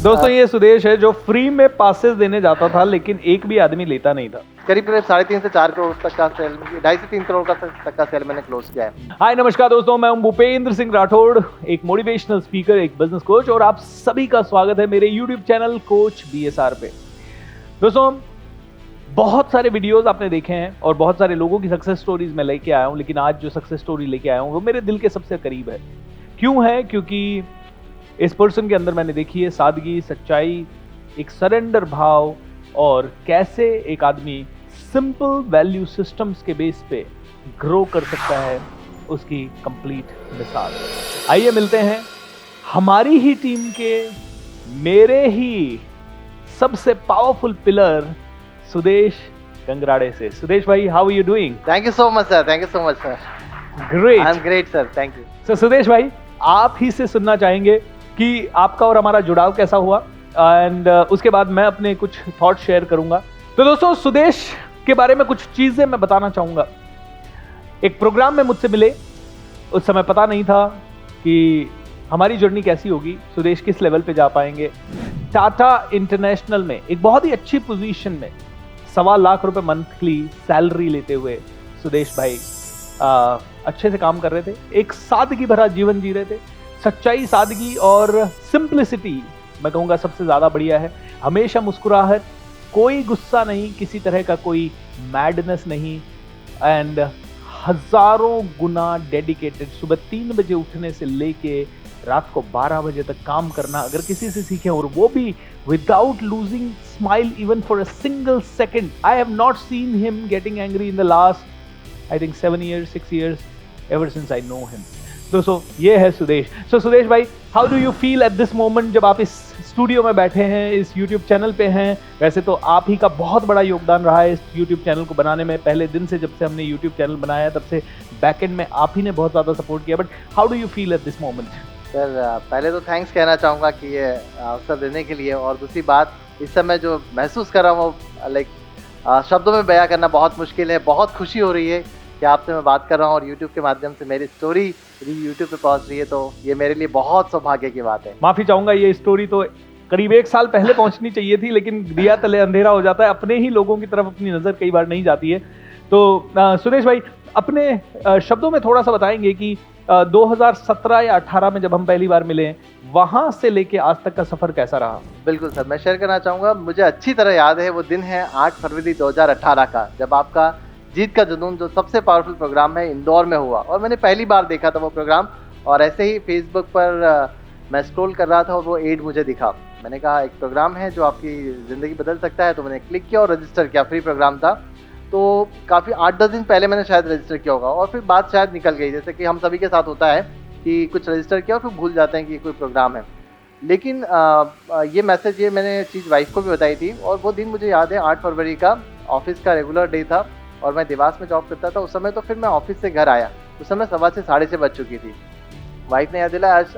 दोस्तों ये सुदेश है जो फ्री में पासेस देने जाता था लेकिन एक भी आदमी लेता नहीं था। करीब 3.5 से 4 करोड़ तक का सेल, 2.5 से 3 करोड़ तक का सेल मैंने क्लोज किया है। हाय नमस्कार दोस्तों, मैं हूं भूपेंद्र सिंह राठौड़, एक मोटिवेशनल स्पीकर, एक बिजनेस कोच, और आप सभी का स्वागत है मेरे यूट्यूब चैनल कोच BSR पे। दोस्तों बहुत सारे वीडियोस आपने देखे हैं और बहुत सारे लोगों की सक्सेस स्टोरीज मैं लेके आया हूं, लेकिन आज जो सक्सेस स्टोरी लेके आया हूं वो मेरे दिल के सबसे करीब है। क्यों है? क्योंकि इस पर्सन के अंदर मैंने देखी है सादगी, सच्चाई, एक सरेंडर भाव, और कैसे एक आदमी सिंपल वैल्यू सिस्टम्स के बेस पे ग्रो कर सकता है, उसकी कंप्लीट मिसाल। आइए मिलते हैं हमारी ही टीम के, मेरे ही सबसे पावरफुल पिलर सुदेश गंगराड़े से। सुदेश भाई, how are you doing? Thank you so much sir, thank you so much sir. Great, I am great sir, thank you. So Sudesh भाई, आप ही से सुनना चाहेंगे कि आपका और हमारा जुड़ाव कैसा हुआ, एंड उसके बाद मैं अपने कुछ थॉट शेयर करूंगा। तो दोस्तों सुदेश के बारे में कुछ चीजें मैं बताना चाहूंगा। एक प्रोग्राम में मुझसे मिले, उस समय पता नहीं था कि हमारी जर्नी कैसी होगी, सुदेश किस लेवल पे जा पाएंगे। टाटा इंटरनेशनल में एक बहुत ही अच्छी पोजीशन में 1.25 लाख रुपए मंथली सैलरी लेते हुए सुदेश भाई अच्छे से काम कर रहे थे, एक सादगी भरा जीवन जी रहे थे। सच्चाई, सादगी और सिंप्लिसिटी मैं कहूँगा सबसे ज़्यादा बढ़िया है। हमेशा मुस्कुराहट, कोई गुस्सा नहीं, किसी तरह का कोई मैडनेस नहीं, एंड हजारों गुना डेडिकेटेड। सुबह 3 बजे उठने से लेके रात को 12 बजे तक काम करना, अगर किसी से सीखे, और वो भी without losing smile even for a single second. I have not seen him getting angry in the last I think 7 years, 6 years, ever since I know him. दोस्तों ये है सुदेश। So सुदेश भाई, how do you feel at this moment जब आप इस studio में बैठे हैं, इस YouTube चैनल पे हैं? वैसे तो आप ही का बहुत बड़ा योगदान रहा है इस YouTube चैनल को बनाने में। पहले दिन से जब से हमने YouTube चैनल बनाया तब से बैकएंड में आप ही ने बहुत ज़्यादा सपोर्ट किया, but how do you feel at this moment? Sir पहले तो थैंक्स कहना चाहूँगा कि ये अवसर देने के लिए, और दूसरी बात, इस समय जो महसूस कर रहा हूँ वो लाइक शब्दों में बयां करना बहुत मुश्किल है। बहुत खुशी हो रही है कि आपसे मैं बात कर रहा हूँ और YouTube के माध्यम से मेरी स्टोरी YouTube पे पहुँच रही है, तो ये मेरे लिए बहुत सौभाग्य की बात है। माफ़ी चाहूँगा, ये स्टोरी तो करीब 1 साल पहले पहुँचनी चाहिए थी, लेकिन दिया तले अंधेरा हो जाता है। अपने ही लोगों की तरफ अपनी नज़र कई बार नहीं जाती है। तो सुदेश भाई, अपने शब्दों में थोड़ा सा बताएंगे कि 2017 या 18 में जब हम पहली बार मिले, वहाँ से लेके आज तक का सफ़र कैसा रहा? बिल्कुल सर, मैं शेयर करना चाहूँगा। मुझे अच्छी तरह याद है, वो दिन है 8 फरवरी 2018 का, जब आपका जीत का जुनून जो सबसे पावरफुल प्रोग्राम है इंदौर में हुआ, और मैंने पहली बार देखा था वो प्रोग्राम। और ऐसे ही फेसबुक पर मैं स्क्रॉल कर रहा था और वो एड मुझे दिखा। मैंने कहा एक प्रोग्राम है जो आपकी ज़िंदगी बदल सकता है, तो मैंने क्लिक किया और रजिस्टर किया। फ्री प्रोग्राम था, तो काफ़ी 8-10 दिन पहले मैंने शायद रजिस्टर किया होगा, और फिर बात शायद निकल गई, जैसे कि हम सभी के साथ होता है कि कुछ रजिस्टर किया और फिर भूल जाते हैं कि कोई प्रोग्राम है। लेकिन ये मैसेज, ये मैंने चीज़ वाइफ को भी बताई थी, और वो दिन मुझे याद है 8 फरवरी का, ऑफिस का रेगुलर डे था और मैं देवास में जॉब करता था उस समय। तो फिर मैं ऑफिस से घर आया, उस समय 6:15 साढ़े 6 बज चुकी थी। वाइफ ने याद दिलाया, आज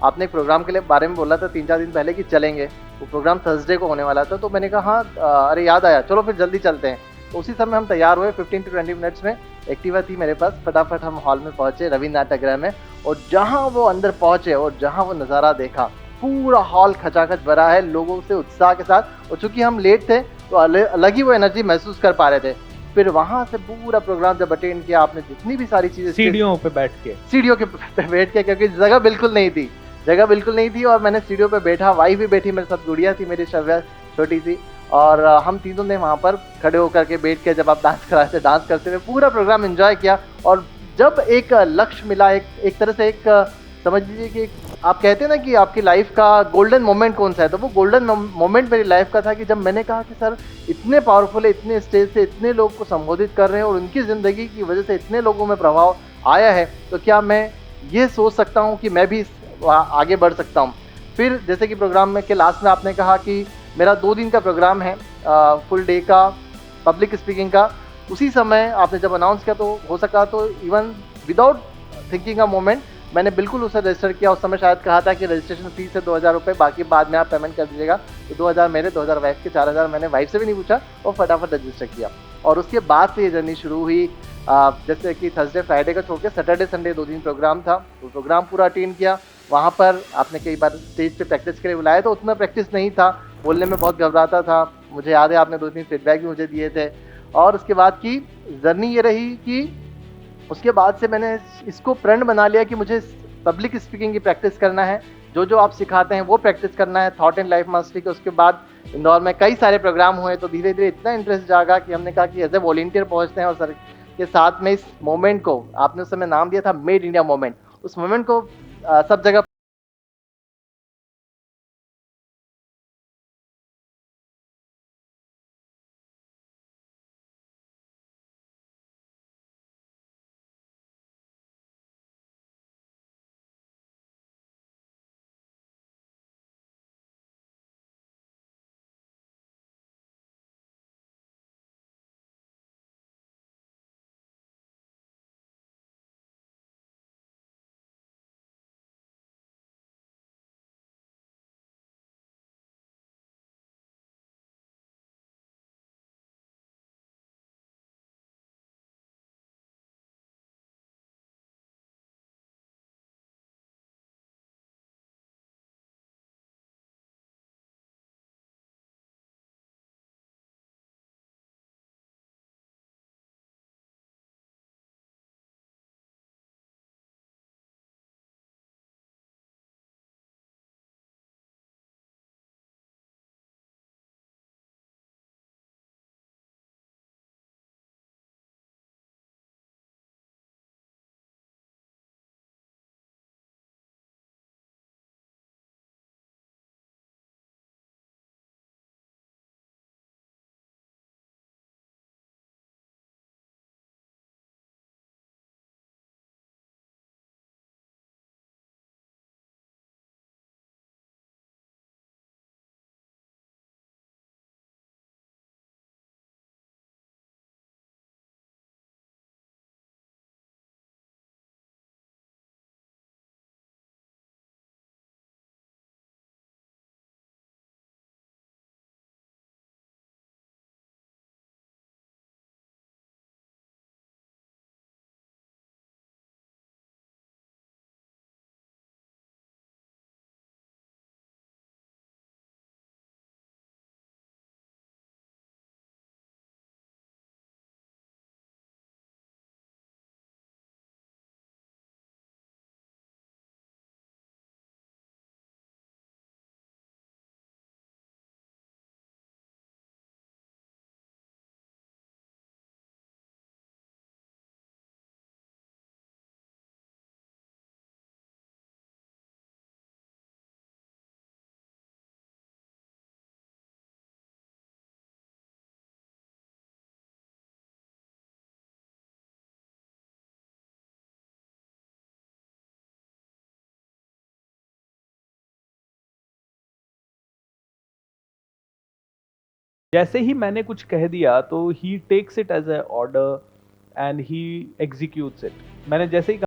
आपने एक प्रोग्राम के लिए बारे में बोला था 3-4 दिन पहले कि चलेंगे। वो प्रोग्राम थर्सडे को होने वाला था, तो मैंने कहा हाँ, अरे याद आया, चलो फिर जल्दी चलते हैं। तो उसी समय हम तैयार हुए। 15 to 20 मिनट्स में एक्टिवा थी मेरे पास, फटाफट हम हॉल में पहुँचे रविन्द्रनाथ टैगोर में, और जहाँ वो अंदर पहुँचे और जहाँ वो नज़ारा देखा, पूरा हॉल खचाखच भरा है लोगों से उत्साह के साथ। और चूंकि हम लेट थे तो अलग ही वो एनर्जी महसूस कर पा रहे थे। फिर वहां से पूरा प्रोग्राम जब अटेंड किया, आपने जितनी भी सारी चीजें, सीढ़ियों पे बैठ के, क्योंकि जगह बिल्कुल नहीं थी, और मैंने सीढ़ियों पे बैठा। वाइफ भी बैठी मेरे साथ, गुड़िया थी मेरी शव्या छोटी सी, और हम तीनों ने वहाँ पर खड़े होकर के बैठ के, जब आप डांस करा थे, डांस करते हुए पूरा प्रोग्राम एंजॉय किया। और जब एक लक्ष्य मिला, एक तरह से एक समझ लीजिए कि आप कहते हैं ना कि आपकी लाइफ का गोल्डन मोमेंट कौन सा है, तो वो गोल्डन मोमेंट मेरी लाइफ का था कि जब मैंने कहा कि सर इतने पावरफुल है, इतने स्टेज से इतने लोग को संबोधित कर रहे हैं और उनकी ज़िंदगी की वजह से इतने लोगों में प्रभाव आया है, तो क्या मैं ये सोच सकता हूँ कि मैं भी आगे बढ़ सकता हूँ। फिर जैसे कि प्रोग्राम में के लास्ट में आपने कहा कि मेरा 2 दिन का प्रोग्राम है, फुल डे का पब्लिक स्पीकिंग का। उसी समय आपने जब अनाउंस किया, तो हो सका तो even without thinking a moment मैंने बिल्कुल उसे रजिस्टर किया। उस समय शायद कहा था कि रजिस्ट्रेशन फीस है 2000 रुपये, बाकी बाद में आप पेमेंट कर दीजिएगा। तो 2000 मेरे, 2000 वाइफ के, 4000 मैंने वाइफ से भी नहीं पूछा और फटाफट रजिस्टर किया। और उसके बाद से ये जर्नी शुरू हुई। जैसे कि थर्सडे फ्राइडे का छोड़ के सैटरडे संडे 2 दिन प्रोग्राम था, वो प्रोग्राम पूरा अटेंड किया। वहाँ पर आपने कई बार स्टेज पे प्रैक्टिस के लिए बुलाया, तो उतना प्रैक्टिस नहीं था, बोलने में बहुत घबराता था। मुझे याद है आपने 2-3 फीडबैक भी मुझे दिए थे। और उसके बाद की जर्नी ये रही कि उसके बाद से मैंने इसको प्रण बना लिया कि मुझे पब्लिक स्पीकिंग की प्रैक्टिस करना है। जो आप सिखाते हैं वो प्रैक्टिस करना है, थॉट एंड लाइफ मास्टरी के। उसके बाद इंदौर में कई सारे प्रोग्राम हुए, तो धीरे धीरे इतना इंटरेस्ट जागा कि हमने कहा कि एज ए वॉलेंटियर पहुंचते हैं और सर के साथ में इस मोमेंट को, आपने उस समय नाम दिया था मेड इंडिया मोमेंट, उस मोमेंट को सब जगह। जैसे ही मैंने कुछ कह दिया तो he takes it as a order and he executes it. मैंने जैसे ही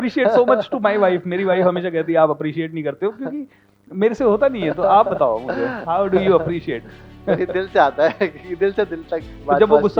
appreciate so much to my wife. मेरी वाइफ हमेशा कहती है आप अप्रिशिएट नहीं करते हो, क्योंकि मेरे से होता नहीं है। तो आप बताओ मुझे, हाउ डू यू अप्रिशिएट? ये दिल से आता है, कि दिल से दिल तक तो बात जब वो पहुंचती गुस्सा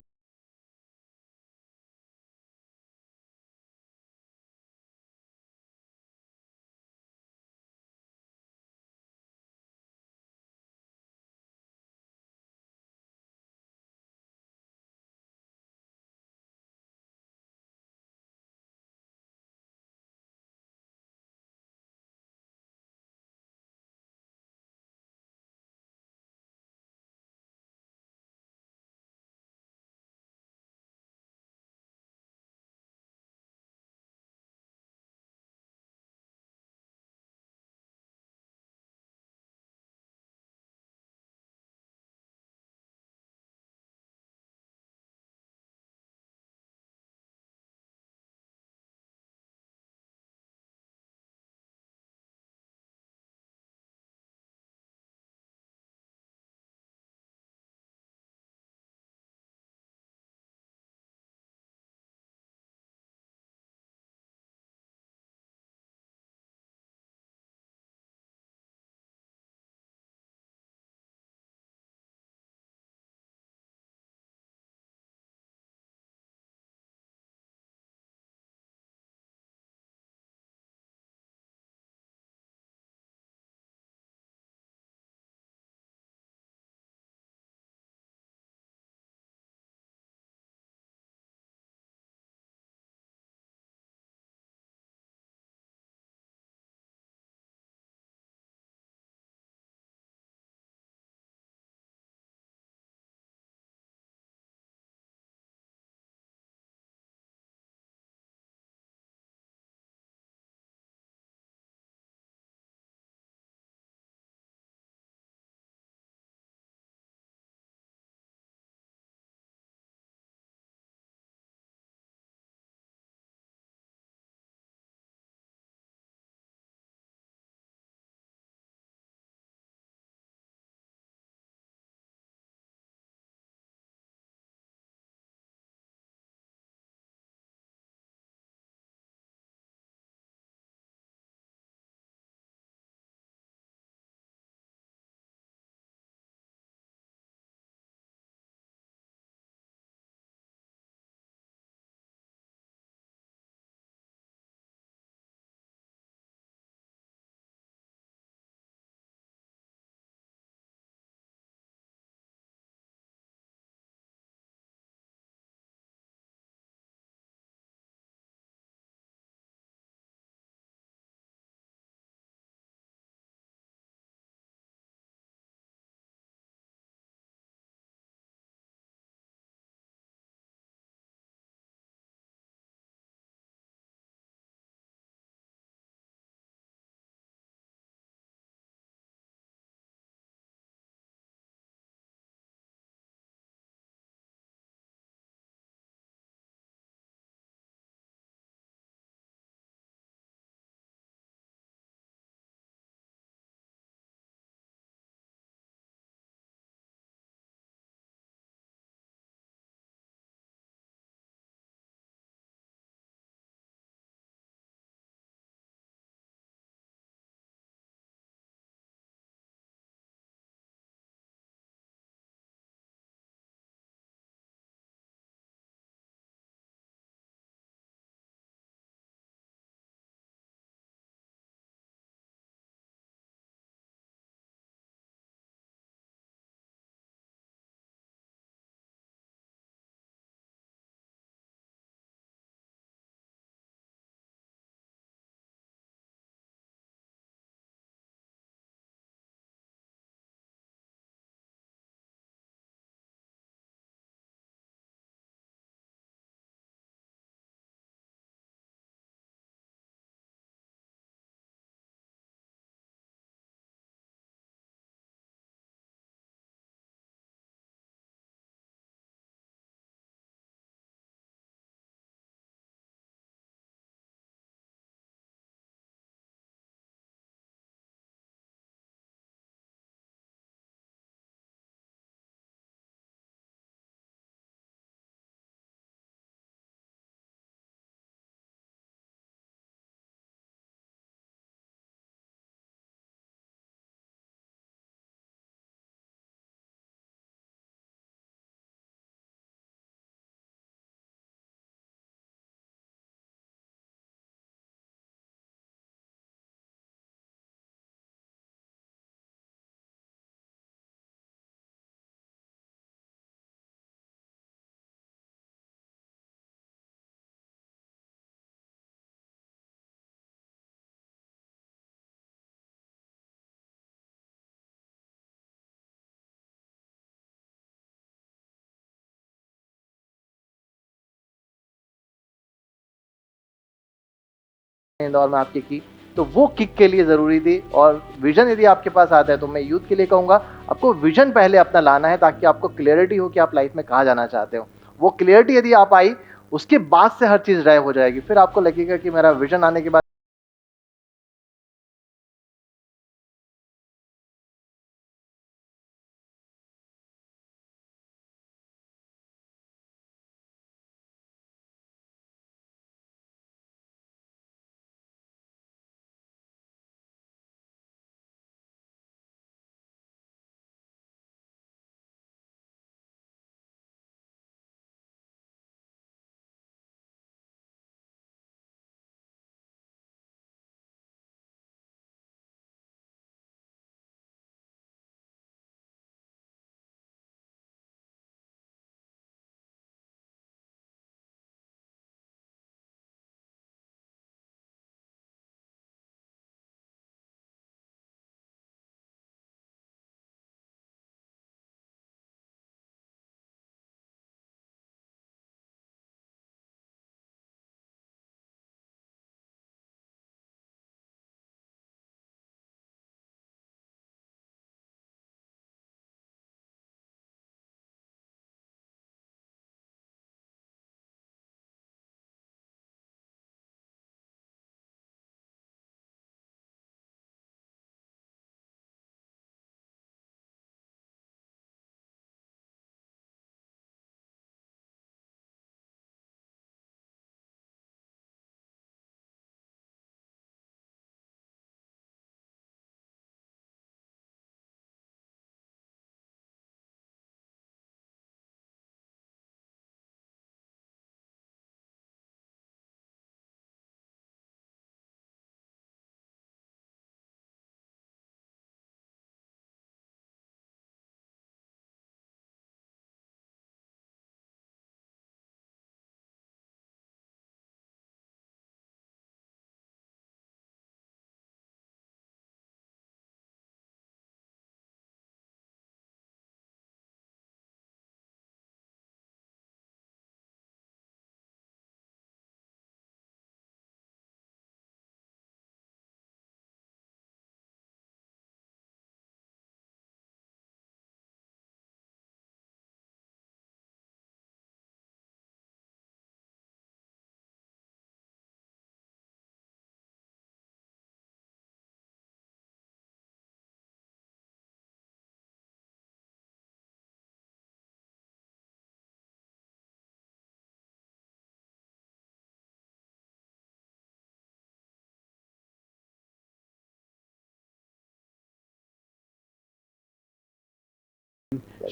इंदौर में आपकी की, तो वो किक के लिए ज़रूरी थी। और विज़न यदि आपके पास आता है तो मैं यूथ के लिए कहूँगा आपको विज़न पहले अपना लाना है, ताकि आपको क्लियरिटी हो कि आप लाइफ में कहाँ जाना चाहते हो। वो क्लियरिटी यदि आप आई, उसके बाद से हर चीज़ ड्राइव हो जाएगी। फिर आपको लगेगा कि मेरा विज़न आने के बाद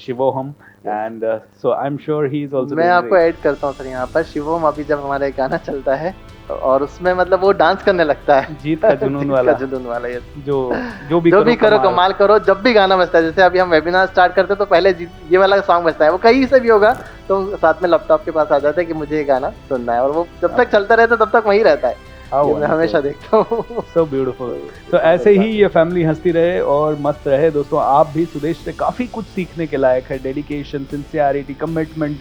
Shivoham, and so I'm sure he's also मैं doing आपको great. ऐड करता हूँ सर यहाँ पर। शिवम अभी जब हमारा एक गाना चलता है और उसमें मतलब वो डांस करने लगता है, जीत का जुनून जीत वाला। का जुनून वाला, ये जो भी जो भी करो कमाल। कमाल करो। जब भी गाना बजता है, जैसे अभी हम वेबिनार स्टार्ट करते हैं तो पहले ये वाला सॉन्ग बजता है, वो कहीं से भी होगा तो साथ में लैपटॉप के पास आ जाता है कि मुझे ये गाना सुनना है, और वो जब तक चलता रहता है तब तक वहीं रहता है। ये मैं हमेशा देखता हूँ। So beautiful. तो ऐसे ही ये फैमिली हंसती रहे और मस्त रहे। दोस्तों आप भी सुदेश से काफ़ी कुछ सीखने के लायक है। Dedication, sincerity, commitment.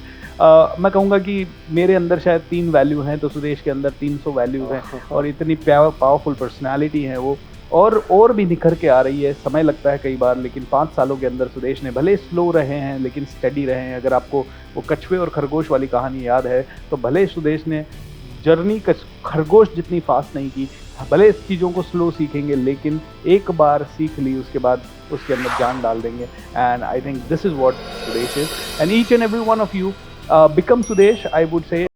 मैं कहूँगा कि मेरे अंदर शायद 3 वैल्यू हैं, तो सुदेश के अंदर 300 वैल्यूज हैं, और इतनी पावरफुल पर्सनालिटी है वो, और भी निखर के आ रही है। समय लगता है कई बार, लेकिन 5 सालों के अंदर सुदेश ने भले स्लो रहे हैं लेकिन स्टडी रहे हैं। अगर आपको वो कछुए और खरगोश वाली कहानी याद है, तो भले सुदेश ने जर्नी खरगोश जितनी फास्ट नहीं की, भले इस चीज़ों को स्लो सीखेंगे, लेकिन एक बार सीख ली उसके बाद उसके अंदर जान डाल देंगे। And I think this is what Sudesh is, and each and every one of you become Sudesh, I would say,